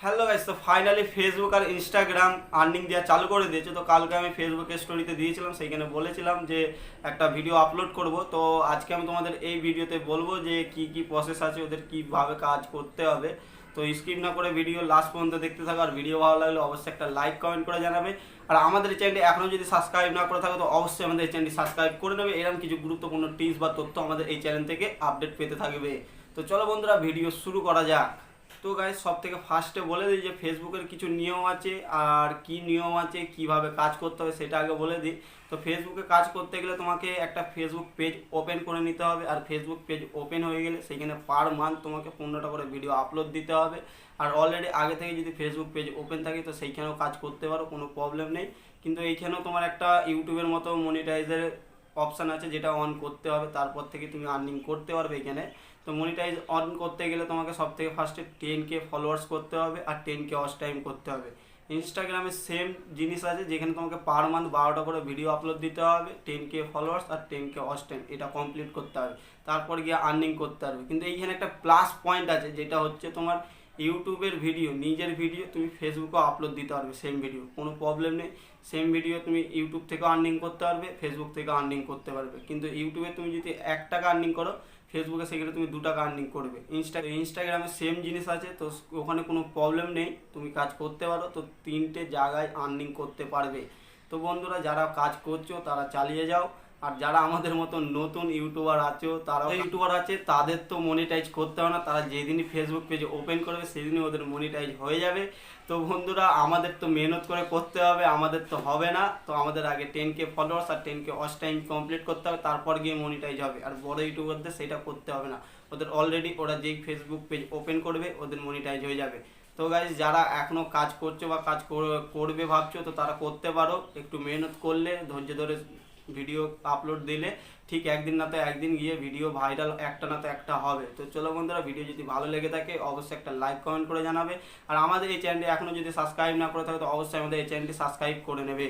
Hello guys, তো finally Facebook আর Instagram earning দেওয়া চালু করে দিয়েছে। তো কালকে আমি ফেসবুকে স্টোরিতে দিয়েছিলাম, সেইখানে বলেছিলাম যে একটা ভিডিও আপলোড করব। তো আজকে আমি তোমাদের এই ভিডিওতে বলবো যে কি কি প্রসেস আছে, ওদের কিভাবে কাজ করতে হবে। তো স্কিপ না করে ভিডিও লাস্ট পর্যন্ত দেখতে থাকো। আর ভিডিও ভালো লাগলে অবশ্যই একটা লাইক কমেন্ট করে জানাবে। আর আমাদের চ্যানেলটি এখনও যদি সাবস্ক্রাইব না করে থাকো তো অবশ্যই আমাদের এই চ্যানেলটি সাবস্ক্রাইব করে নেবে। এরকম কিছু গুরুত্বপূর্ণ টিপস বা তথ্য আমাদের এই চ্যানেল থেকে আপডেট পেতে থাকবে। তো চলো বন্ধুরা, ভিডিও শুরু করা যাক। তো গাইজ, সব থেকে ফার্স্টে বলে দিই যে ফেসবুকের কিছু নিয়ম আছে, আর কি নিয়ম আছে, কিভাবে কাজ করতে হবে সেটা আগে বলে দিই। তো ফেসবুকে কাজ করতে গেলে তোমাকে একটা ফেসবুক পেজ ওপেন করে নিতে হবে। আর ফেসবুক পেজ ওপেন হয়ে গেলে সেখানে পার মান্থ তোমাকে 15টা করে ভিডিও আপলোড দিতে হবে। আর অলরেডি আগে থেকে যদি ফেসবুক পেজ ওপেন থাকে তো সেইখানেও কাজ করতে পারো, কোনো প্রবলেম নেই। কিন্তু এইখানেও তোমার একটা ইউটিউবের মতো মনিটাইজের অপশান আছে, যেটা অন করতে হবে, তারপর থেকে তুমি আর্নিং করতে পারবে এখানে। তো মনিটাইজ অন করতে গেলে তোমাকে সব থেকে ফার্স্টে 10K ফলোয়ার্স করতে হবে আর 10K ওয়াচ টাইম করতে হবে। ইনস্টাগ্রামে সেম জিনিস আছে, যেখানে তোমাকে পার মান্থ 12টা করে ভিডিও আপলোড দিতে হবে, 10K ফলোয়ার্স আর 10K ওয়াচ টাইম এটা কমপ্লিট করতে হবে। তারপর গিয়ে আর্নিং করতে পারবে। কিন্তু এইখানে একটা প্লাস পয়েন্ট আছে, যেটা হচ্ছে তোমার ইউটিউবের ভিডিও, নিজের ভিডিও তুমি ফেসবুকেও আপলোড দিতে পারবে। সেম ভিডিও, কোনো প্রবলেম নেই। সেম ভিডিও তুমি ইউটিউব থেকেও আর্নিং করতে পারবে, ফেসবুক থেকেও আর্নিং করতে পারবে। কিন্তু ইউটিউবে তুমি যদি 1 টাকা আর্নিং করো, ফেসবুকে সেখানে তুমি 2 টাকা আর্নিং করবে। ইনস্টাগ্রামে সেম জিনিস আছে, তো ওখানে কোনো প্রবলেম নেই, তুমি কাজ করতে পারো। তো 3টে জায়গায় আর্নিং করতে পারবে। তো বন্ধুরা, যারা কাজ করছো তারা চালিয়ে যাও। আর যারা আমাদের মতো নতুন ইউটিউবার আছো, তারাও ইউটিউবার আছে, তাদের তো মনিটাইজ করতে হবে না। তারা যেদিনই ফেসবুক পেজ ওপেন করবে সেদিনই ওদের মনিটাইজ হয়ে যাবে। তো বন্ধুরা, আমাদের তো মেহনত করে করতে হবে, আমাদের তো হবে না। তো আমাদের আগে 10K ফলোয়ার্স আর 10K ওয়াচ টাইম কমপ্লিট করতে হবে, তারপর গিয়ে মনিটাইজ হবে। আর বড় ইউটিউবারদের সেটা করতে হবে না, ওদের অলরেডি ওরা যেই ফেসবুক পেজ ওপেন করবে ওদের মনিটাইজ হয়ে যাবে। তো গাইজ, যারা এখনও কাজ করছো বা কাজ করবে ভাবছো, তো তারা করতে পারো। একটু মেহনত করলে, ধৈর্য ধরে ভিডিও আপলোড দিলে ঠিক একদিন না তো একদিন গিয়ে ভিডিও ভাইরাল একটা না তো একটা হবে। তো চলো বন্ধুরা, ভিডিও যদি ভালো লেগে থাকে অবশ্যই একটা লাইক কমেন্ট করে জানাবে। আর আমাদের এই চ্যানেলটি এখনও যদি সাবস্ক্রাইব না করে থাকে তো অবশ্যই আমাদের এই চ্যানেলটি সাবস্ক্রাইব করে নেবে।